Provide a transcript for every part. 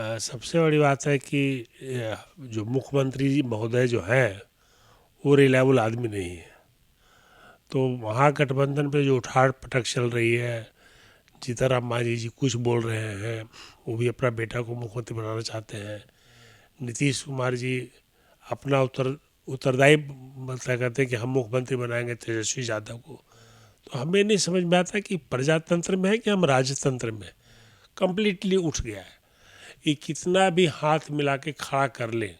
सबसे बड़ी बात है कि जो मुख्यमंत्री जी महोदय जो हैं वो रिलायबल आदमी नहीं है। तो महागठबंधन पे जो उठाड़ पटक चल रही है, जीतनराम मांझी जी कुछ बोल रहे हैं, वो भी अपना बेटा को मुख्यमंत्री बनाना चाहते हैं। नीतीश कुमार जी अपना उत्तरदायी मतलब कहते हैं कि हम मुख्यमंत्री बनाएंगे तेजस्वी यादव को। तो हमें नहीं समझ में आता कि प्रजातंत्र में है कि हम राजतंत्र में। कंप्लीटली उठ गया है। ये कितना भी हाथ मिला के खड़ा कर लें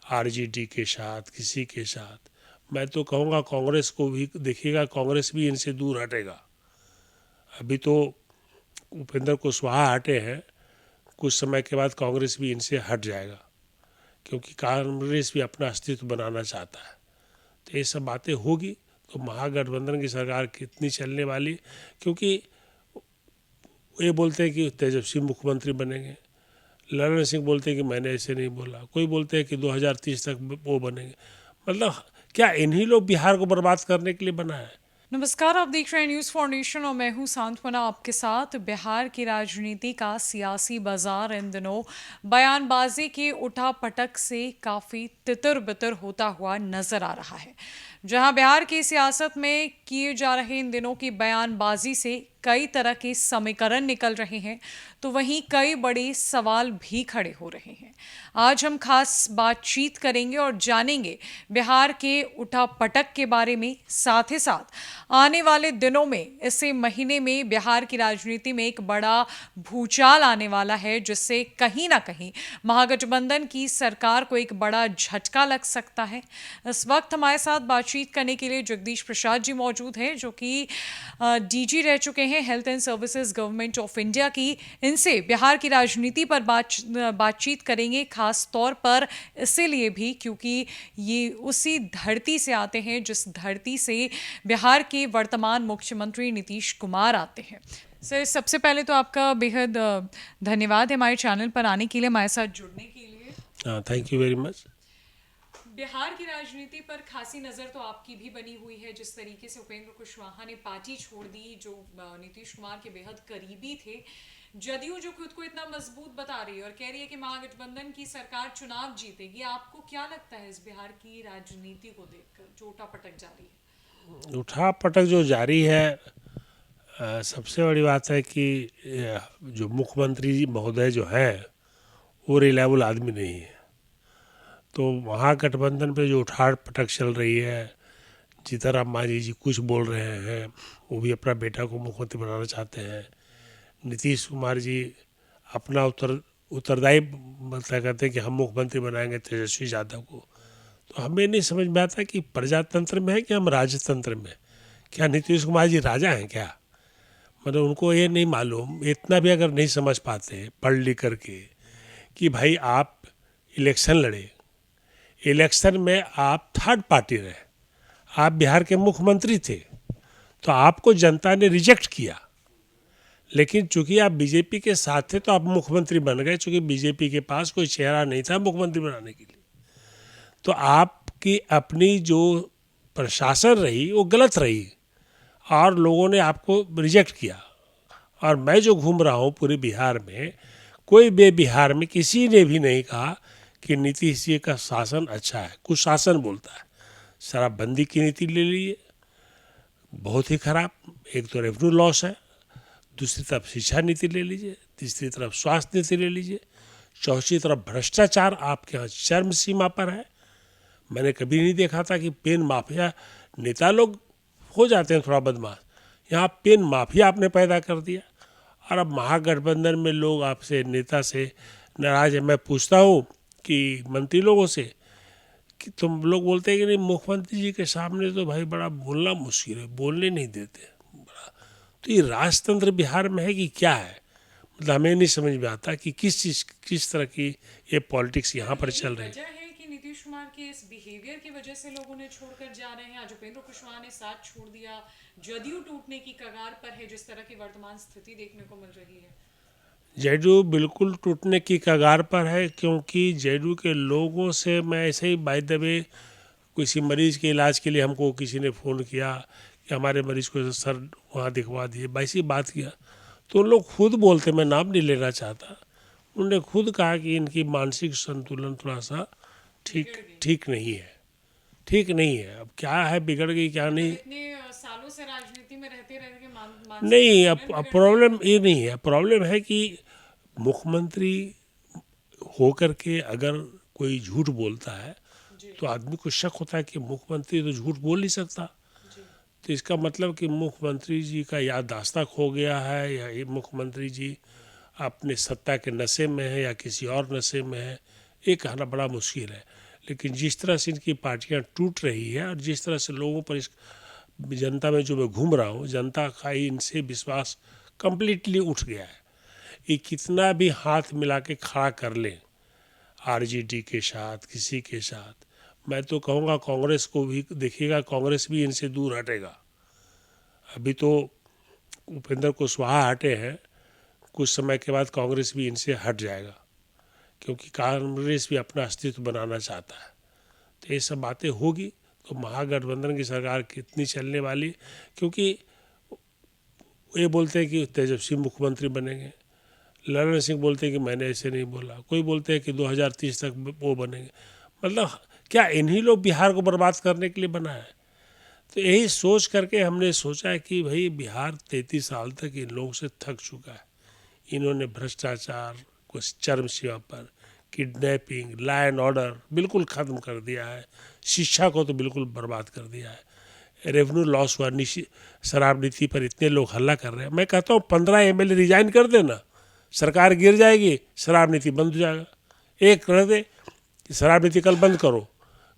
आरजेडी के साथ, किसी के साथ, मैं तो कहूँगा कांग्रेस को भी देखिएगा, कांग्रेस भी इनसे दूर हटेगा। अभी तो उपेंद्र कुशवाहा हटे हैं, कुछ समय के बाद कांग्रेस भी इनसे हट जाएगा, क्योंकि कांग्रेस भी अपना अस्तित्व बनाना चाहता है। तो ये सब बातें होगी तो महागठबंधन की सरकार कितनी चलने वाली, क्योंकि ये बोलते हैं कि तेजस्वी मुख्यमंत्री बनेंगे, ललन सिंह बोलते हैं कि मैंने ऐसे नहीं बोला, कोई बोलते हैं कि 2030 तक वो बनेंगे। मतलब क्या इन्हीं लोग बिहार को बर्बाद करने के लिए बना है? नमस्कार, आप देख रहे हैं न्यूज़ फॉर नेशन और मैं हूं सांत्वना आपके साथ। बिहार की राजनीति का सियासी बाजार इन दिनों बयानबाजी की उठापटक से काफ़ी तितर बितर होता हुआ नजर आ रहा है। जहां बिहार की सियासत में किए जा रहे इन दिनों की बयानबाजी से कई तरह के समीकरण निकल रहे हैं, तो वहीं कई बड़े सवाल भी खड़े हो रहे हैं। आज हम खास बातचीत करेंगे और जानेंगे बिहार के उठापटक के बारे में। साथ ही साथ आने वाले दिनों में, इसी महीने में बिहार की राजनीति में एक बड़ा भूचाल आने वाला है, जिससे कहीं ना कहीं महागठबंधन की सरकार को एक बड़ा झटका लग सकता है। इस वक्त हमारे साथ बातचीत करने के लिए जगदीश प्रसाद जी मौजूद हैं, जो कि डीजी रह चुके हैं health and services government of India की। इनसे बिहार की राजनीति पर बातचीत करेंगे, खास तौर पर इसीलिए भी क्योंकि ये उसी धरती से आते हैं जिस धरती से बिहार के वर्तमान मुख्यमंत्री नीतीश कुमार आते हैं। सर, सबसे पहले तो आपका बेहद धन्यवाद है हमारे चैनल पर आने के लिए, हमारे साथ जुड़ने के लिए। Thank you very much. Bihar की राजनीति पर खासी नज़र तो आपकी भी बनी हुई है। जिस तरीके से उपेंद्र कुशवाहा ने पार्टी छोड़ दी, जो नीतीश कुमार के बेहद करीबी थे, जदयू जो खुद को इतना मजबूत बता रही है और कह रही है कि महागठबंधन की सरकार चुनाव जीतेगी, आपको क्या लगता है इस बिहार की राजनीति को देखकर जो उठापटक जारी है? उठा पटक जो जारी है, सबसे बड़ी बात है कि जो मुख्यमंत्री जी महोदय जो हैं वो रिलायबल आदमी नहीं है। तो महागठबंधन पे जो उठाड़ पटक चल रही है, जीतनराम मांझी जी कुछ बोल रहे हैं, वो भी अपना बेटा को मुख्यमंत्री बनाना चाहते हैं। नीतीश कुमार जी अपना उत्तरदायी मतलब कहते हैं कि हम मुख्यमंत्री बनाएंगे तेजस्वी यादव को। तो हमें नहीं समझ में आता कि प्रजातंत्र में है कि हम राजतंत्र में। क्या नीतीश कुमार जी राजा हैं क्या? मतलब उनको ये नहीं मालूम, इतना भी अगर नहीं समझ पाते पढ़ लिख करके, कि भाई आप इलेक्शन लड़े, इलेक्शन में आप थर्ड पार्टी रहे, आप बिहार के मुख्यमंत्री थे, तो आपको जनता ने रिजेक्ट किया। लेकिन चूंकि आप बीजेपी के साथ थे तो आप मुख्यमंत्री बन गए, चूंकि बीजेपी के पास कोई चेहरा नहीं था मुख्यमंत्री बनाने के लिए। तो आपकी अपनी जो प्रशासन रही वो गलत रही और लोगों ने आपको रिजेक्ट किया। और मैं जो घूम रहा हूँ पूरे बिहार में, कोई भी बिहार में किसी ने भी नहीं कहा कि नीतीश जी का शासन अच्छा है। कुछ शासन बोलता है, शराबबंदी की नीति ले लीजिए, बहुत ही खराब। एक तो रेवेन्यू लॉस है, दूसरी तरफ शिक्षा नीति ले लीजिए, तीसरी तरफ स्वास्थ्य नीति ले लीजिए, चौथी तरफ भ्रष्टाचार आपके यहाँ चरम सीमा पर है। मैंने कभी नहीं देखा था कि पेन माफिया, नेता लोग हो जाते हैं थोड़ा बदमाश, यहाँ पेन माफिया आपने पैदा कर दिया। और अब महागठबंधन में लोग आपसे, नेता से नाराज है। मैं पूछता हूँ कि मंत्री लोगों से कि तुम लोग बोलते हैं कि नहीं मुख्यमंत्री जी के सामने तो भाई बड़ा बोलना मुश्किल है, बोलने नहीं देते बड़ा। तो ये राजतंत्र बिहार में है कि क्या है? मतलब हमें नहीं समझ में आता कि किस तरह की ये पॉलिटिक्स यहाँ पर चल रही है। वजह है कि नीतीश कुमार के इस बिहेवियर की वजह से लोगों ने छोड़कर जा रहे हैं। आज उपेंद्र कुशवाहा ने साथ छोड़ दिया, जदयू टूटने की कगार पर है, जिस तरह की वर्तमान स्थिति देखने को मिल रही है। जेडीयू बिल्कुल टूटने की कगार पर है, क्योंकि जेडीयू के लोगों से मैं ऐसे ही बाय द वे, किसी मरीज के इलाज के लिए हमको किसी ने फ़ोन किया कि हमारे मरीज को सर वहाँ दिखवा दिए, वैसी बात किया, तो उन लोग खुद बोलते, मैं नाम नहीं लेना चाहता, उन्होंने खुद कहा कि इनकी मानसिक संतुलन थोड़ा सा ठीक नहीं है, ठीक नहीं है। अब क्या है, बिगड़ गई क्या नहीं, इतने सालों से राजनीति में रहते रहते के नहीं। अब प्रॉब्लम ये नहीं है, प्रॉब्लम है कि मुख्यमंत्री होकर के अगर कोई झूठ बोलता है तो आदमी को शक होता है कि मुख्यमंत्री तो झूठ बोल नहीं सकता। तो इसका मतलब कि मुख्यमंत्री जी का याददाश्त खो गया है, या ये मुख्यमंत्री जी अपने सत्ता के नशे में है या किसी और नशे में है, ये कहना बड़ा मुश्किल है। लेकिन जिस तरह से इनकी पार्टियां टूट रही है और जिस तरह से लोगों पर इस जनता में जो मैं घूम रहा हूँ, जनता का इनसे विश्वास कंप्लीटली उठ गया है। ये कितना भी हाथ मिला के खड़ा कर लें आरजेडी के साथ, किसी के साथ, मैं तो कहूँगा कांग्रेस को भी देखिएगा, कांग्रेस भी इनसे दूर हटेगा। अभी तो उपेंद्र कुशवाहा हटे हैं, कुछ समय के बाद कांग्रेस भी इनसे हट जाएगा, क्योंकि कांग्रेस भी अपना अस्तित्व बनाना चाहता है। तो ये सब बातें होगी तो महागठबंधन की सरकार कितनी चलने वाली, क्योंकि ये बोलते हैं कि तेजस्वी मुख्यमंत्री बनेंगे, ललन सिंह बोलते हैं कि मैंने ऐसे नहीं बोला, कोई बोलते हैं कि 2030 तक वो बनेंगे। मतलब क्या इन्हीं लोग बिहार को बर्बाद करने के लिए बना है? तो यही सोच करके हमने सोचा है कि भाई बिहार 33 साल तक इन लोगों से थक चुका है। इन्होंने भ्रष्टाचार को चरम सीमा पर, किडनैपिंग, लॉ एंड ऑर्डर बिल्कुल ख़त्म कर दिया है, शिक्षा को तो बिल्कुल बर्बाद कर दिया है, रेवेन्यू लॉस हुआ, शराब नीति पर इतने लोग हल्ला कर रहे हैं। मैं कहता हूँ 15 एमएलए रिजाइन कर देना, सरकार गिर जाएगी, शराब नीति बंद हो जाएगा। एक कर दे कि शराब नीति कल बंद करो।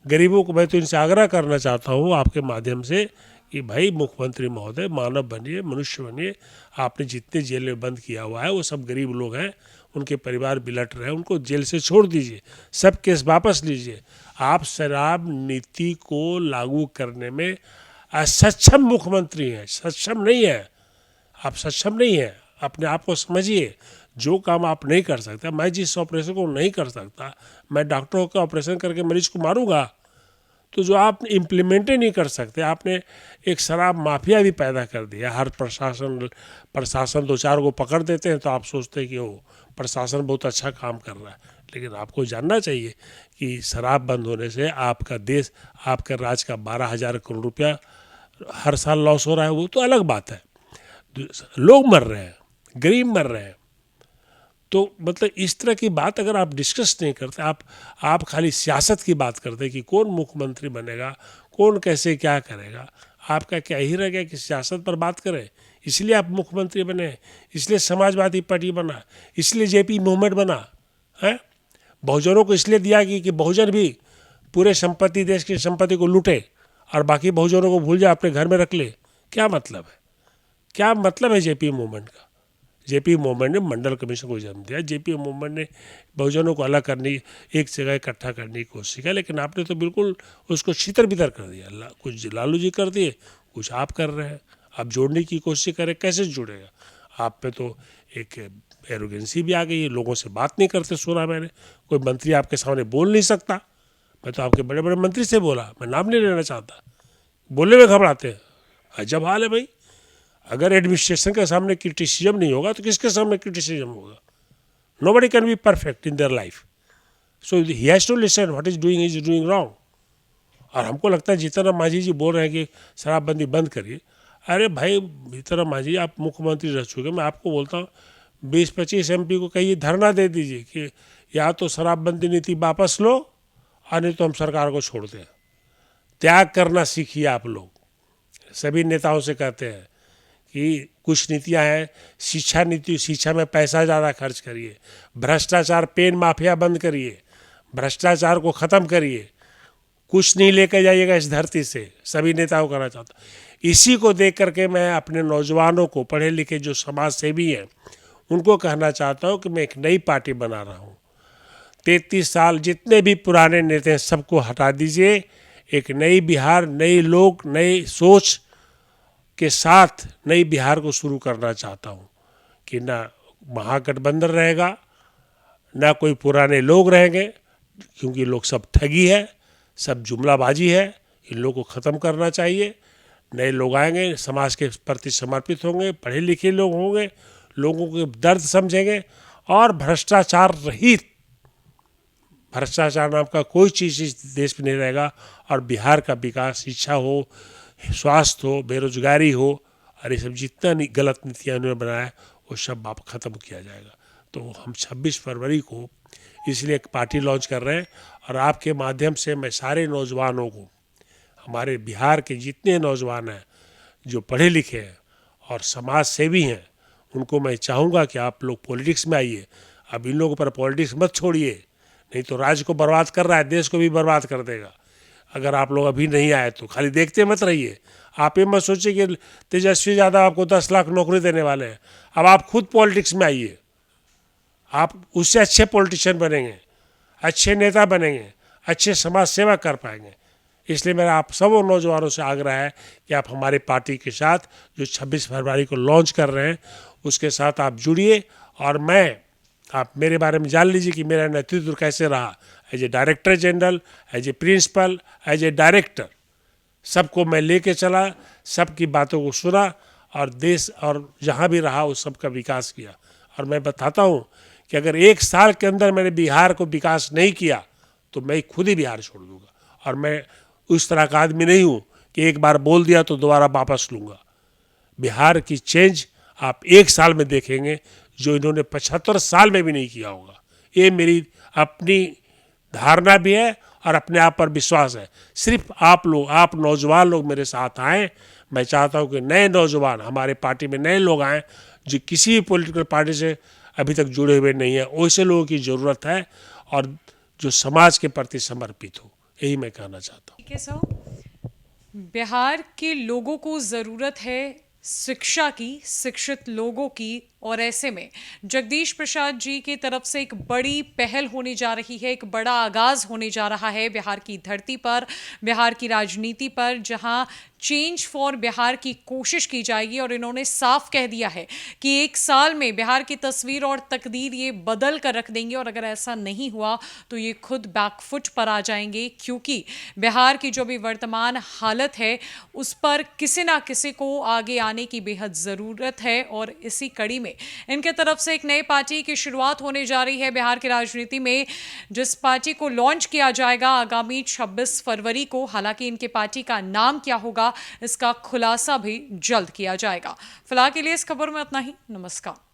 गरीबों को मैं तो इनसे आग्रह करना चाहता हूँ आपके माध्यम से कि भाई मुख्यमंत्री महोदय, मानव बनिए, मनुष्य बनिए। आपने जितने जेल में बंद किया हुआ है वो सब गरीब लोग हैं, उनके परिवार बिलट रहे हैं, उनको जेल से छोड़ दीजिए, सब केस वापस लीजिए। आप शराब नीति को लागू करने में असक्षम मुख्यमंत्री हैं, सक्षम नहीं है। आप सक्षम नहीं हैं, अपने आप को समझिए। जो काम आप नहीं कर सकते, मैं जिस ऑपरेशन को नहीं कर सकता, मैं डॉक्टरों का ऑपरेशन करके मरीज को मारूंगा, तो जो आप इम्प्लीमेंट ही नहीं कर सकते, आपने एक शराब माफिया भी पैदा कर दिया। हर प्रशासन दो चार को पकड़ देते हैं तो आप सोचते हैं कि वो प्रशासन बहुत अच्छा काम कर रहा है, लेकिन आपको जानना चाहिए कि शराब बंद होने से आपका देश, आपका राज्य का 12,000 करोड़ रुपया हर साल लॉस हो रहा है। वो तो अलग बात है, लोग मर रहे हैं, गरीब मर रहे हैं। तो मतलब इस तरह की बात अगर आप डिस्कस नहीं करते, आप खाली सियासत की बात करते कि कौन मुख्यमंत्री बनेगा, कौन कैसे क्या करेगा, आपका क्या ही रह गया कि सियासत पर बात करें। इसलिए आप मुख्यमंत्री बने, इसलिए समाजवादी पार्टी बना, इसलिए जेपी मूवमेंट बना है। बहुजनों को इसलिए दिया कि बहुजन भी पूरे संपत्ति, देश की संपत्ति को लूटे और बाकी बहुजनों को भूल जाए, अपने घर में रख ले। क्या मतलब है, क्या मतलब है जेपी मूवमेंट का? जेपी मूवमेंट ने मंडल कमीशन को जन्म दिया, जेपी मूवमेंट ने बहुजनों को अलग करने, एक जगह इकट्ठा करने की कोशिश की, लेकिन आपने तो बिल्कुल उसको छितर बितर कर दिया। कुछ लालू जी कर दिए, कुछ आप कर रहे हैं। आप जोड़ने की कोशिश करें, कैसे जुड़ेगा? आप पे तो एक एरोगेंसी भी आ गई है, लोगों से बात नहीं करते। सुना मैंने कोई मंत्री आपके सामने बोल नहीं सकता। मैं तो आपके बड़े बड़े मंत्री से बोला, मैं नाम नहीं लेना चाहता, बोलने में घबराते हैं। अजब हाल है भाई। अगर एडमिनिस्ट्रेशन के सामने क्रिटिसिज्म नहीं होगा तो किसके सामने क्रिटिसिज्म होगा? Nobody can be perfect in their life, so he has to listen what is doing wrong. और हमको लगता है जीतन मांझी जी बोल रहे हैं कि शराबबंदी बंद करिए। अरे भाई जीतन मांझी, आप मुख्यमंत्री रह चुके, मैं आपको बोलता हूँ 20-25 MP को कहिए धरना दे दीजिए कि या तो शराबबंदी नीति वापस लो और नहीं तो हम सरकार को छोड़ते हैं। त्याग करना सीखिए आप लोग। सभी नेताओं से कहते हैं कि कुछ नीतियां हैं, शिक्षा नीति, शिक्षा में पैसा ज़्यादा खर्च करिए, भ्रष्टाचार, पेन माफिया बंद करिए, भ्रष्टाचार को ख़त्म करिए, कुछ नहीं लेकर जाइएगा इस धरती से। सभी नेताओं को कहना चाहता हूँ। इसी को देख करके मैं अपने नौजवानों को, पढ़े लिखे जो समाज सेवी हैं, उनको कहना चाहता हूँ कि मैं एक नई पार्टी बना रहा हूँ। 33 साल जितने भी पुराने नेता हैं सबको हटा दीजिए। एक नई बिहार, नई लोग, नई सोच के साथ नई बिहार को शुरू करना चाहता हूँ कि ना महागठबंधन रहेगा, ना कोई पुराने लोग रहेंगे, क्योंकि लोग सब ठगी है, सब जुमलाबाजी है। इन लोगों को ख़त्म करना चाहिए। नए लोग आएंगे, समाज के प्रति समर्पित होंगे, पढ़े लिखे लोग होंगे, लोगों के दर्द समझेंगे और भ्रष्टाचार रहित, भ्रष्टाचार नाम का कोई चीज़ इस देश में नहीं रहेगा। और बिहार का विकास, शिक्षा हो, स्वास्थ्य हो, बेरोजगारी हो, और ये सब जितना गलत नीतियाँ उन्होंने बनाया है वो सब आप ख़त्म किया जाएगा। तो हम 26 फरवरी को इसलिए एक पार्टी लॉन्च कर रहे हैं। और आपके माध्यम से मैं सारे नौजवानों को, हमारे बिहार के जितने नौजवान हैं जो पढ़े लिखे हैं और समाज सेवी हैं, उनको मैं चाहूँगा कि आप लोग पॉलिटिक्स में आइए। अब इन लोगों पर पॉलिटिक्स मत छोड़िए, नहीं तो राज्य को बर्बाद कर रहा है, देश को भी बर्बाद कर देगा। अगर आप लोग अभी नहीं आए तो खाली देखते मत रहिए। आप ये मत सोचिए कि तेजस्वी यादव आपको 10 लाख नौकरी देने वाले हैं। अब आप खुद पॉलिटिक्स में आइए, आप उससे अच्छे पॉलिटिशियन बनेंगे, अच्छे नेता बनेंगे, अच्छे समाज सेवा कर पाएंगे। इसलिए मेरा आप सब नौजवानों से आग्रह है कि आप हमारे पार्टी के साथ जो 26 फरवरी को लॉन्च कर रहे हैं उसके साथ आप जुड़िए। और आप मेरे बारे में जान लीजिए कि मेरा नेतृत्व कैसे रहा, as a director general, as a principal, as a director, सबको मैं लेके चला, सबकी बातों को सुना और देश और जहाँ भी रहा उस सब का विकास किया। और मैं बताता हूँ कि अगर 1 साल के अंदर मैंने बिहार को विकास नहीं किया तो मैं खुद ही बिहार छोड़ दूंगा। और मैं उस तरह का आदमी नहीं हूँ कि एक बार बोल दिया तो दोबारा वापस लूँगा। बिहार की चेंज आप 1 साल में देखेंगे जो इन्होंने 75 साल में भी नहीं किया होगा। ये मेरी अपनी धारणा भी है और अपने आप पर विश्वास है। सिर्फ आप लोग, आप नौजवान लोग मेरे साथ आएँ। मैं चाहता हूँ कि नए नौजवान हमारे पार्टी में, नए लोग आएँ जो किसी भी पॉलिटिकल पार्टी से अभी तक जुड़े हुए नहीं हैं। वैसे लोगों की ज़रूरत है और जो समाज के प्रति समर्पित हो, यही मैं कहना चाहता हूँ। ठीक है सर, बिहार के लोगों को ज़रूरत है शिक्षा की, शिक्षित लोगों की, और ऐसे में जगदीश प्रसाद जी की तरफ से एक बड़ी पहल होने जा रही है, एक बड़ा आगाज होने जा रहा है बिहार की धरती पर, बिहार की राजनीति पर, जहां चेंज फॉर बिहार की कोशिश की जाएगी। और इन्होंने साफ कह दिया है कि 1 साल में बिहार की तस्वीर और तकदीर ये बदल कर रख देंगे। और अगर ऐसा नहीं हुआ तो ये खुद बैकफुट पर आ जाएंगे, क्योंकि बिहार की जो भी वर्तमान हालत है उस पर किसी ना किसी को आगे आने की बेहद ज़रूरत है। और इसी कड़ी में इनके तरफ से एक नई पार्टी की शुरुआत होने जा रही है बिहार की राजनीति में, जिस पार्टी को लॉन्च किया जाएगा आगामी 26 फरवरी को। हालांकि इनके पार्टी का नाम क्या होगा इसका खुलासा भी जल्द किया जाएगा। फिलहाल के लिए इस खबर में इतना ही। नमस्कार।